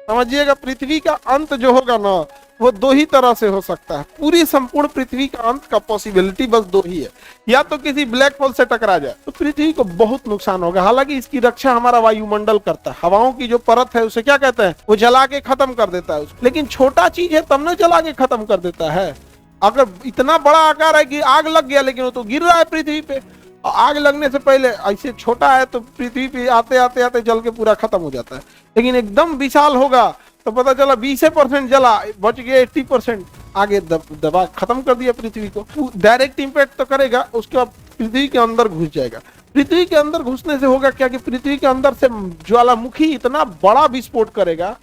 समझिएगा, पृथ्वी का अंत जो होगा ना वो दो ही तरह से हो सकता है। पूरी संपूर्ण पृथ्वी का अंत का पॉसिबिलिटी बस दो ही है, या तो किसी ब्लैक होल से टकरा जाए तो पृथ्वी को बहुत नुकसान होगा। हालांकि इसकी रक्षा हमारा वायुमंडल करता है, हवाओं की जो परत है उसे क्या कहते हैं, वो जला के खत्म कर देता है उसको। लेकिन छोटा चीज है तब ना जला के खत्म कर देता है। अगर इतना बड़ा आकार है कि आग लग गया लेकिन वो तो गिर रहा है पृथ्वी पे, और आग लगने से पहले ऐसे छोटा है तो पृथ्वी पे आते आते आते जल के पूरा खत्म हो जाता है। लेकिन एकदम विशाल होगा तो पता चला 20% जला, बच गया 80%, आगे दबा खत्म कर दिया पृथ्वी को। डायरेक्ट इम्पैक्ट तो करेगा, उसके बाद पृथ्वी के अंदर घुस जाएगा। पृथ्वी के अंदर घुसने से होगा क्या कि पृथ्वी के अंदर से ज्वालामुखी इतना बड़ा विस्फोट करेगा।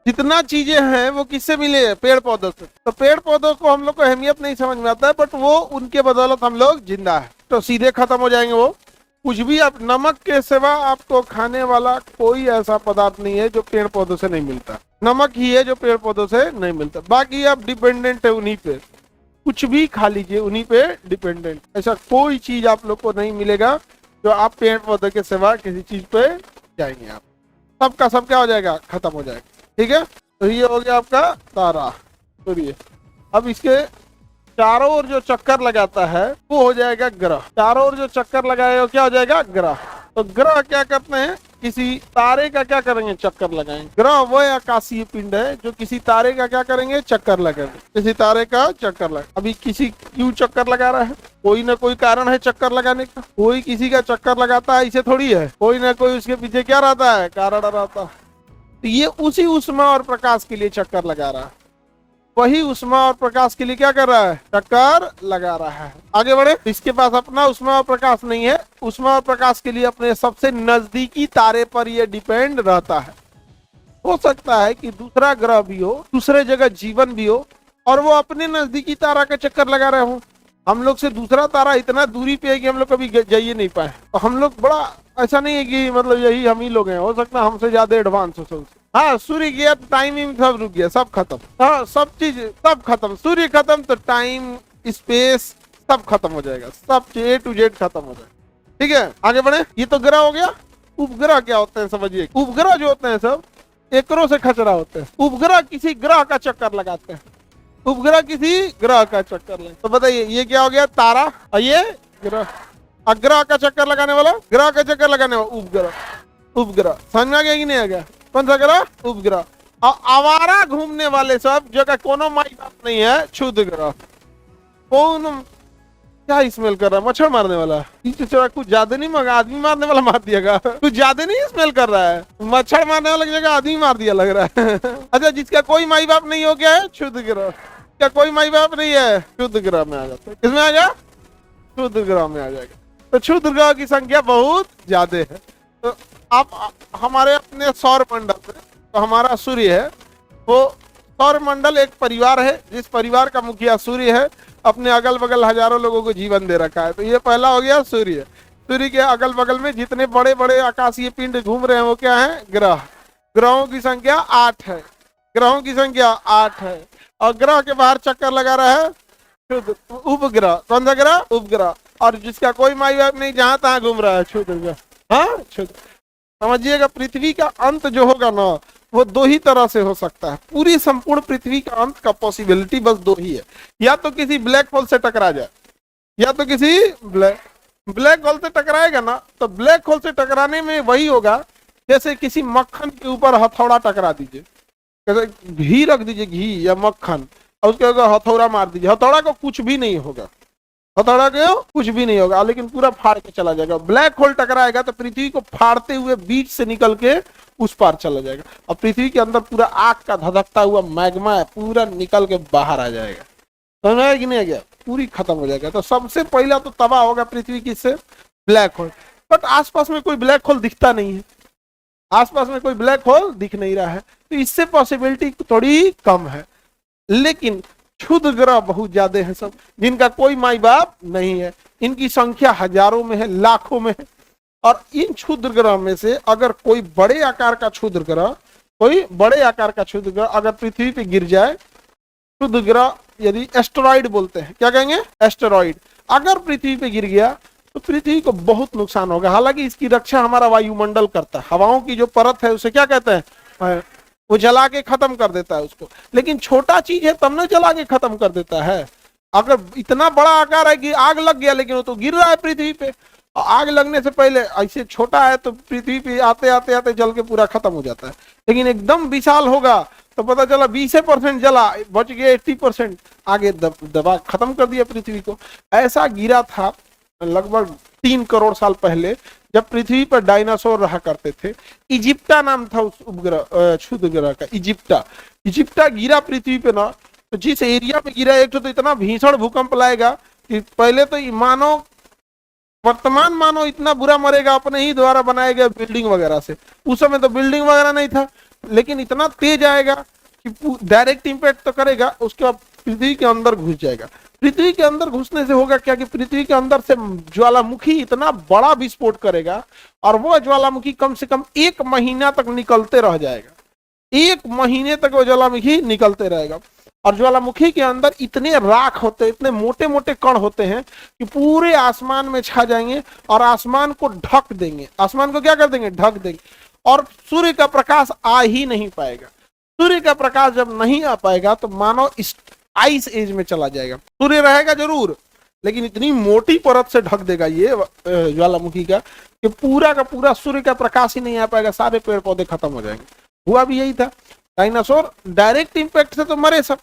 जितना चीजें हैं वो किससे मिले हैं, पेड़ पौधों से। तो पेड़ पौधों को हम लोग को अहमियत नहीं समझ में आता है, बट वो उनके बदौलत हम लोग जिंदा है। तो सीधे खत्म हो जाएंगे वो। कुछ भी आप, नमक के सिवा आपको खाने वाला कोई ऐसा पदार्थ नहीं है जो पेड़ पौधों से नहीं मिलता। नमक ही है जो पेड़ पौधों से नहीं मिलता, बाकी आप डिपेंडेंट है उन्हीं पे। कुछ भी खा लीजिए उन्हीं पे डिपेंडेंट। ऐसा कोई चीज आप लोग को नहीं मिलेगा जो आप पेड़ पौधे के सिवा किसी चीज पे जाएंगे आप, सबका सब क्या हो जाएगा, खत्म हो जाएगा। ठीक है, तो ये हो गया आपका तारा सूर्य। अब इसके चारों ओर जो चक्कर लगाता है वो हो जाएगा ग्रह। चारों ओर जो चक्कर लगाएगा वो क्या हो जाएगा, ग्रह। तो ग्रह क्या करते हैं, किसी तारे का क्या करेंगे, चक्कर लगाएंगे। ग्रह वो आकाशीय पिंड है जो किसी तारे का क्या करेंगे, चक्कर लगाएंगे। किसी तारे का चक्कर लगा, अभी किसी क्यों चक्कर लगा रहा है, कोई ना कोई कारण है चक्कर लगाने का। कोई किसी का चक्कर लगाता है इसे थोड़ी है, कोई ना कोई उसके पीछे क्या रहता है, कारण रहता है। तो ये उसी उष्मा और प्रकाश के लिए चक्कर लगा रहा है, वही उष्मा और प्रकाश के लिए क्या कर रहा है, चक्कर लगा रहा है। आगे बढ़े, इसके पास अपना उष्मा और प्रकाश नहीं है। उष्मा और प्रकाश के लिए अपने सबसे नजदीकी तारे पर ये डिपेंड रहता है। हो सकता है कि दूसरा ग्रह भी हो, दूसरे जगह जीवन भी हो, और वो अपने नजदीकी तारा का चक्कर लगा रहे हो। हम लोग से दूसरा तारा इतना दूरी पे है कि हम लोग कभी जाइए नहीं पाए। तो हम लोग बड़ा, ऐसा नहीं है कि मतलब यही हम ही लोग हैं, हो सकता है हमसे ज्यादा एडवांस हो सकते। हाँ, सूर्य गया तो टाइमिंग सब रुक गया, सब खत्म। हाँ, सब चीज सब खत्म। सूर्य खत्म तो टाइम स्पेस सब खत्म हो जाएगा, सब A to Z खत्म हो जाएगा। ठीक है, आगे बढ़े। ये तो ग्रह हो गया। उपग्रह क्या होते हैं समझिए। उपग्रह जो होते हैं सब एकरों से खचरा होते हैं। उपग्रह किसी ग्रह का चक्कर लगाते हैं, उपग्रह किसी ग्रह का चक्कर लगा। तो बताइए ये क्या हो गया, तारा, और ये ग्रह। ग्रह का चक्कर लगाने वाला, ग्रह का चक्कर लगाने वाला उपग्रह। उपग्रह समझ में आ गया कि नहीं आ गया, कौन सा ग्रह, उपग्रह। और आवारा घूमने वाले सब जगह कोनो माई बाप नहीं है, क्षुद्र ग्रह। कौन क्या स्मेल कर रहा है, मच्छर मारने वाला। कुछ ज्यादा नहीं मगा, आदमी मारने वाला मार दिया, कुछ ज्यादा नहीं स्मेल कर रहा है, मच्छर मारने वाला जगह आदमी मार दिया लग रहा है। अच्छा, जिसका कोई माई बाप नहीं हो गया है, क्षुद्र ग्रह। क्या कोई माई बाप नहीं है, क्षुद्र ग्रह में आ जाता है। किसमें आ गया, क्षुद्र ग्रह में आ जाएगा। तो क्षुद्र ग्रह की संख्या बहुत ज्यादा है। तो आप हमारे अपने सौर मंडल में, तो हमारा सूर्य है, वो सौर मंडल एक परिवार है, जिस परिवार का मुखिया सूर्य है, अपने अगल बगल हजारों लोगों को जीवन दे रखा है। तो ये पहला हो गया सूर्य। सूर्य के अगल बगल में जितने बड़े बड़े आकाशीय पिंड घूम रहे हैं वो क्या है, ग्रह। ग्रहों की संख्या 8 है, ग्रहों की संख्या 8 है। और ग्रह के बाहर चक्कर लगा रहा है उपग्रह। कौन सा ग्रह, उपग्रह। और जिसका कोई माई बाप नहीं, जहां तहां घूम रहा है, क्षुद्र ग्रह। हाँ, क्षुद्र। समझिएगा, पृथ्वी का अंत जो होगा ना वो दो ही तरह से हो सकता है। पूरी संपूर्ण पृथ्वी का अंत का पॉसिबिलिटी बस दो ही है, या तो किसी ब्लैक होल से टकरा जाए, या तो किसी ब्लैक होल से टकराएगा ना, तो ब्लैक होल से टकराने में वही होगा जैसे किसी मक्खन के ऊपर हथौड़ा टकरा दीजिए, जैसे घी रख दीजिए, घी या मक्खन, और उसके ऊपर हथौड़ा मार दीजिए, हथौड़ा को कुछ भी नहीं होगा, हथौड़ा को कुछ भी नहीं होगा, लेकिन पूरा फाड़ के चला जाएगा। ब्लैक होल टकराएगा तो पृथ्वी को फाड़ते हुए बीच से निकल के उस पार चला जाएगा, और पृथ्वी के अंदर पूरा आग का धधकता हुआ मैग्मा है, पूरा निकल के बाहर आ जाएगा। समझ में कि नहीं आ गया, पूरी खत्म हो जाएगा। तो सबसे पहला तो तबाह होगा पृथ्वी किससे, ब्लैक होल। बट आसपास में कोई ब्लैक होल दिखता नहीं है, आसपास में कोई ब्लैक होल दिख नहीं रहा है, तो इससे पॉसिबिलिटी थोड़ी कम है। लेकिन क्षुद्र ग्रह बहुत ज्यादा है सब, जिनका कोई माई बाप नहीं है। इनकी संख्या हजारों में है, लाखों में है। और इन क्षुद्र ग्रह में से अगर कोई बड़े आकार का क्षुद्र ग्रह, कोई बड़े आकार का क्षुद्र ग्रह अगर पृथ्वी पे गिर जाए, क्षुद्र ग्रह यदि एस्टेरॉइड बोलते हैं, क्या कहेंगे, एस्टेरॉइड, अगर पृथ्वी पे गिर गया तो पृथ्वी को बहुत नुकसान होगा। हालांकि इसकी रक्षा हमारा वायुमंडल करता है, हवाओं की जो परत है उसे क्या कहते हैं, वो जला के खत्म कर देता है उसको। लेकिन छोटा चीज है तब न जला के खत्म कर देता है। अगर इतना बड़ा आकार है कि आग लग गया, लेकिन वो तो गिर रहा है पृथ्वी पे, और आग लगने से पहले ऐसे छोटा है तो पृथ्वी पे आते आते आते जल के पूरा खत्म हो जाता है। लेकिन एकदम विशाल होगा तो पता चला 20% जला, बच गया 80%, आगे दबा खत्म कर दिया पृथ्वी को। ऐसा गिरा था लगभग 3 करोड़ साल पहले, जब पृथ्वी पर डायनासोर रहा करते थे। इजिप्टा नाम था उस उपग्रह, क्षुद्र ग्रह का, इजिप्टा गिरा पृथ्वी पे ना, तो जिस एरिया में गिरा, एक तो इतना भीषण भूकंप लाएगा कि पहले तो मानव, वर्तमान मानव इतना बुरा मरेगा अपने ही द्वारा बनाए गए बिल्डिंग वगैरह से। उस समय तो बिल्डिंग वगैरह नहीं था, लेकिन इतना तेज आएगा कि डायरेक्ट इंपैक्ट तो करेगा, उसके बाद पृथ्वी के अंदर घुस जाएगा। पृथ्वी के अंदर घुसने से होगा क्या कि पृथ्वी के अंदर से ज्वालामुखी इतना बड़ा विस्फोट करेगा, और वो ज्वालामुखी कम से कम 1 महीना तक निकलते रह जाएगा। 1 महीने तक वो ज्वालामुखी निकलते रहेगा। और ज्वालामुखी के अंदर इतने राख होते हैं, इतने मोटे मोटे कण होते हैं कि पूरे आसमान में छा जाएंगे और आसमान को ढक देंगे। आसमान को क्या कर देंगे, ढक देंगे, और सूर्य का प्रकाश आ ही नहीं पाएगा। सूर्य का प्रकाश जब नहीं आ पाएगा तो मानव इस आइस एज में चला जाएगा। सूर्य रहेगा जरूर, लेकिन इतनी मोटी परत से ढक देगा ये ज्वालामुखी का कि पूरा का पूरा सूर्य का प्रकाश ही नहीं आ पाएगा, सारे पेड़ पौधे खत्म हो जाएंगे। हुआ भी यही था, डायनासोर डायरेक्ट इंपैक्ट से तो मरे सब,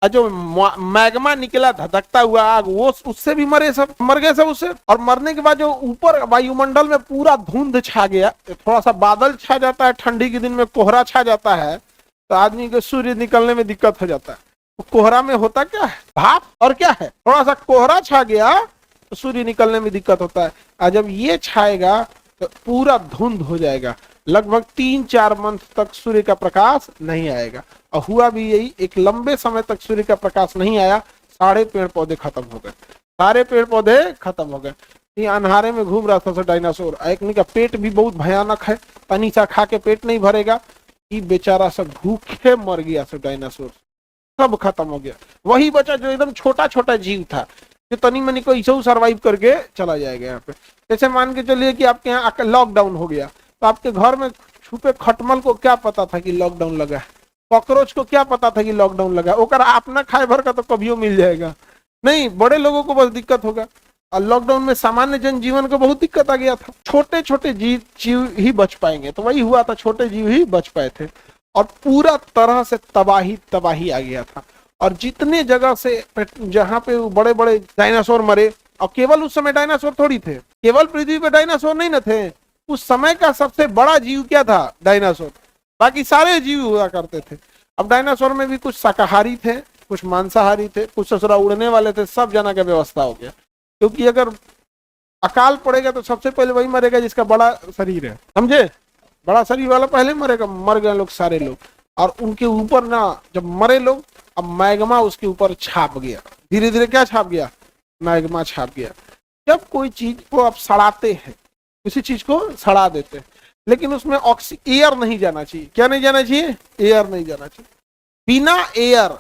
और जो मैग्मा निकला धधकता हुआ आग, वो उससे भी मरे सब, मर गए सब उससे। और मरने के बाद जो ऊपर वायुमंडल में पूरा धुंध छा गया, थोड़ा सा बादल छा जाता है, ठंडी के दिन में कोहरा छा जाता है, तो आदमी को सूर्य निकलने में दिक्कत हो जाता है। तो कोहरा में होता क्या है, भाप, और क्या है, थोड़ा सा कोहरा छा गया तो सूर्य निकलने में दिक्कत होता है। और जब ये छाएगा तो पूरा धुंध हो जाएगा, लगभग 3-4 मंथ तक सूर्य का प्रकाश नहीं आएगा। और हुआ भी यही, एक लंबे समय तक सूर्य का प्रकाश नहीं आया, सारे पेड़ पौधे खत्म हो गए, सारे पेड़ पौधे खत्म हो गए। ये अंधारे में घूम रहा था डायनासोर, एक का पेट भी बहुत भयानक है, पानी सा खा के पेट नहीं भरेगा, ये बेचारा सब भूखे मर गया, सब डायनासोर सब खत्म हो गया। वही बचा जो एकदम छोटा छोटा जीव था, जो तनी मनी को ऐसे सर्वाइव करके चला जाएगा यहाँ पे। जैसे मान के चलिए कि आपके यहाँ लॉकडाउन हो गया, तो आपके घर में छुपे खटमल को क्या पता था कि लॉकडाउन लगा है, कॉकरोच को क्या पता था कि लॉकडाउन लगा, ओकर अपना खाए भर का तो कभी मिल जाएगा नहीं, बड़े लोगों को बस दिक्कत होगा। और लॉकडाउन में सामान्य जनजीवन को बहुत दिक्कत आ गया था, छोटे छोटे जीव ही बच पाएंगे, तो वही हुआ था, छोटे जीव ही बच पाए थे, और पूरा तरह से तबाही आ गया था। और जितने जगह से जहाँ पे बड़े बड़े डायनासोर मरे, और केवल उस समय डायनासोर थोड़ी थे, केवल पृथ्वी पे डायनासोर नहीं न थे, उस समय का सबसे बड़ा जीव क्या था, डायनासोर, बाकी सारे जीव हुआ करते थे। अब डायनासोर में भी कुछ शाकाहारी थे, कुछ मांसाहारी थे, कुछ ससुरा उड़ने वाले थे, सब जना का व्यवस्था हो गया। क्योंकि अगर अकाल पड़ेगा तो सबसे पहले वही मरेगा जिसका बड़ा शरीर है, समझे, बड़ा शरीर वाला पहले मरेगा। मर गए लोग, सारे लोग, और उनके ऊपर ना जब मरे लोग, अब मैग्मा उसके ऊपर छाप गया, धीरे धीरे क्या छाप गया, मैग्मा छाप गया। जब कोई चीज को आप सड़ाते हैं, किसी चीज को सड़ा देते हैं, लेकिन उसमें एयर नहीं जाना चाहिए, क्या नहीं जाना चाहिए, एयर नहीं जाना चाहिए। बिना एयर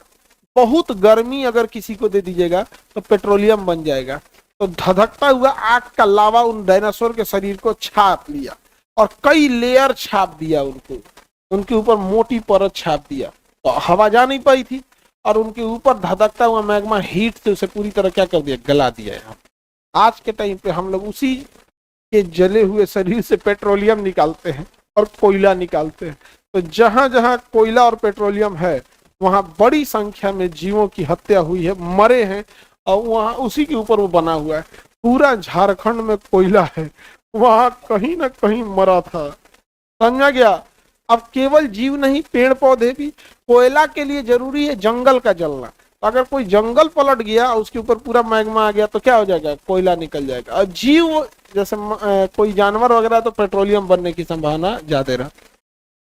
बहुत गर्मी अगर किसी को दे दीजिएगा तो पेट्रोलियम बन जाएगा। तो धधकता हुआ आग का लावा उन डायनासोर के शरीर को छाप लिया, और कई लेयर छाप दिया उनको, उनके ऊपर मोटी परत छाप दिया, तो हवा जा नहीं पाई थी, और उनके ऊपर धधकता हुआ मैग्मा हीट से उसे पूरी तरह क्या कर दिया, गला दिया है। आज के टाइम पे हम लोग उसी के जले हुए शरीर से पेट्रोलियम निकालते हैं और कोयला निकालते हैं। तो जहां जहां कोयला और पेट्रोलियम है वहां बड़ी संख्या में जीवों की हत्या हुई है, मरे हैं, और वहां उसी के ऊपर वो बना हुआ है। पूरा झारखंड में कोयला है, वहां कहीं ना कहीं मरा था, समझा गया। अब केवल जीव नहीं, पेड़ पौधे भी, कोयला के लिए जरूरी है जंगल का जलना। तो अगर कोई जंगल पलट गया और उसके ऊपर पूरा मैग्मा आ गया तो क्या हो जाएगा, कोयला निकल जाएगा। और जीव जैसे कोई जानवर वगैरह तो पेट्रोलियम बनने की संभावना ज्यादा रहा।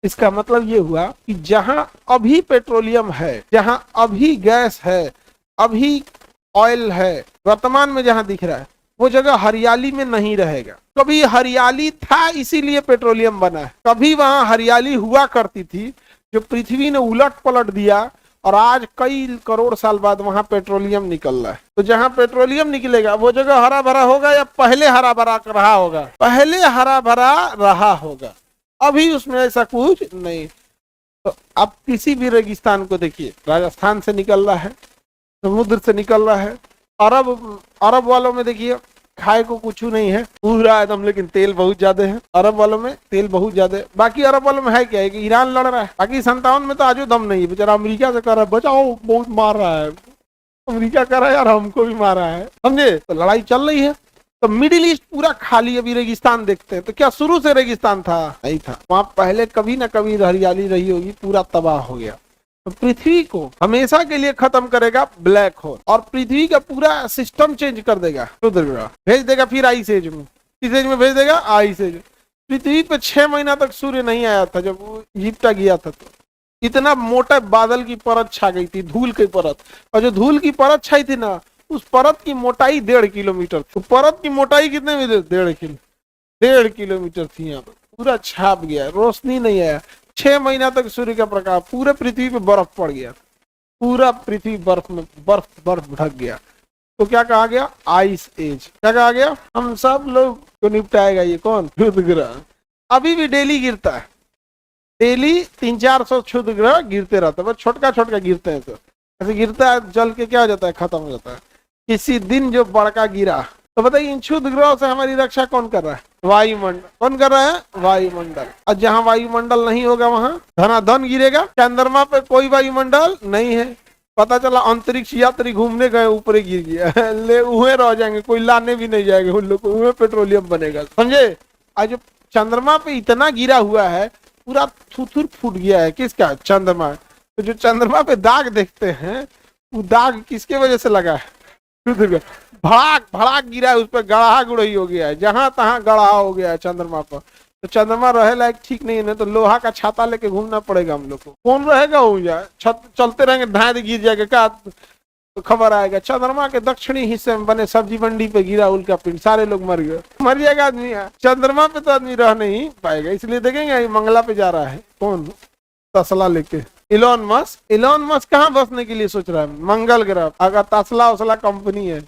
इसका मतलब ये हुआ कि जहां अभी पेट्रोलियम है, जहां अभी गैस है, अभी ऑयल है, वर्तमान में जहां दिख रहा है, वो जगह हरियाली में नहीं रहेगा। कभी हरियाली था इसीलिए पेट्रोलियम बना है, कभी वहां हरियाली हुआ करती थी जो पृथ्वी ने उलट पलट दिया और आज कई करोड़ साल बाद वहां पेट्रोलियम निकल रहा है। तो जहां पेट्रोलियम निकलेगा वो जगह हरा भरा होगा या पहले हरा भरा रहा होगा? पहले हरा भरा रहा होगा, अभी उसमें ऐसा कुछ नहीं। तो आप किसी भी रेगिस्तान को देखिए, राजस्थान से निकल रहा है, समुद्र से निकल रहा है, अरब वालों में देखिए खाए को कुछ नहीं है पूरा एकदम, लेकिन तेल बहुत ज्यादा है अरब वालों में, तेल बहुत ज्यादा है। बाकी अरब वालों में है क्या है कि ईरान लड़ रहा है, बाकी 57 में तो आजो दम नहीं है, बेचारा अमेरिका से कर रहा है बचाओ, बहुत मार रहा है, अमेरिका कर रहा है यार हमको भी मारा है, समझे? तो लड़ाई चल रही है। तो मिडिल ईस्ट पूरा खाली, अभी रेगिस्तान देखते हैं। तो क्या शुरू से रेगिस्तान था? नहीं था, वहां पहले कभी ना कभी हरियाली रही होगी, पूरा तबाह हो गया। तो पृथ्वी को हमेशा के लिए खत्म करेगा ब्लैक होल, और पृथ्वी का पूरा सिस्टम चेंज कर देगा, भेज देगा फिर आइस एज में। किस एज में भेज देगा? Ice as. पृथ्वी पे 6 महीना तक सूर्य नहीं आया था जब इजिप्टा गया था, तो इतना मोटा बादल की परत छा गई थी, धूल की परत, और जो धूल की परत छाई थी ना, उस परत की मोटाई 1.5 किलोमीटर थी। तो परत की मोटाई कितने में? 1.5 किलोमीटर थी। यहाँ पर पूरा छाप गया, रोशनी नहीं आया, 6 महीना तक सूर्य का प्रकाश, पूरे पृथ्वी पे बर्फ पड़ गया, पूरा पृथ्वी बर्फ में बर्फ ढक गया। तो क्या कहा गया? Ice age. क्या कहा गया? हम सब लोग को निपटाएगा ये कौन? क्षुद्र ग्रह। अभी भी डेली गिरता है, डेली 300-400 क्षुद्र ग्रह गिरते रहते हैं, बस छोटका छोटका गिरते हैं। तो ऐसे गिरता है, जल के क्या हो जाता है? खत्म हो जाता है। किसी दिन जो बड़का गिरा, तो बताइए इन क्षुद्र ग्रहों से हमारी रक्षा कौन कर रहा है? वायुमंडल। कौन कर रहा है? वायुमंडल। और जहां वायुमंडल नहीं होगा वहां धनाधन गिरेगा। चंद्रमा पे कोई वायुमंडल नहीं है, पता चला अंतरिक्ष यात्री घूमने गए, ऊपर गिर गया ले उहे रह जाएंगे, कोई लाने भी नहीं जाएंगे उन लोग को, उहे पेट्रोलियम बनेगा, समझे? आज जो चंद्रमा पे इतना गिरा हुआ है, पूरा थुथुर फूट गया है। किसका? चंद्रमा। तो जो चंद्रमा पे दाग देखते हैं, वो दाग किसके वजह से लगा है? भड़ाक भड़ाक गिरा है, उस पर गढ़ा गुड़ई हो गया है, जहां तहां गढ़ा हो गया है चंद्रमा पर। तो चंद्रमा रहे लायक ठीक नहीं है, तो लोहा का छाता लेके घूमना पड़ेगा हम लोग को। कौन रहेगा? हो जाए छत चलते रहेंगे, धाए गिर जाएगा क्या? तो खबर आएगा चंद्रमा के दक्षिणी हिस्से में बने सब्जी मंडी पे गिरा उल्का पिंड, सारे लोग मर गए। मर जाएगा आदमी, चंद्रमा पे तो आदमी रह नहीं पाएगा। इसलिए देखेंगे मंगला पे जा रहा है कौन? तसला लेके इलॉन मस्क कहाँ बसने के लिए सोच रहा है? मंगल ग्रह। अगर तसला उसला कंपनी है,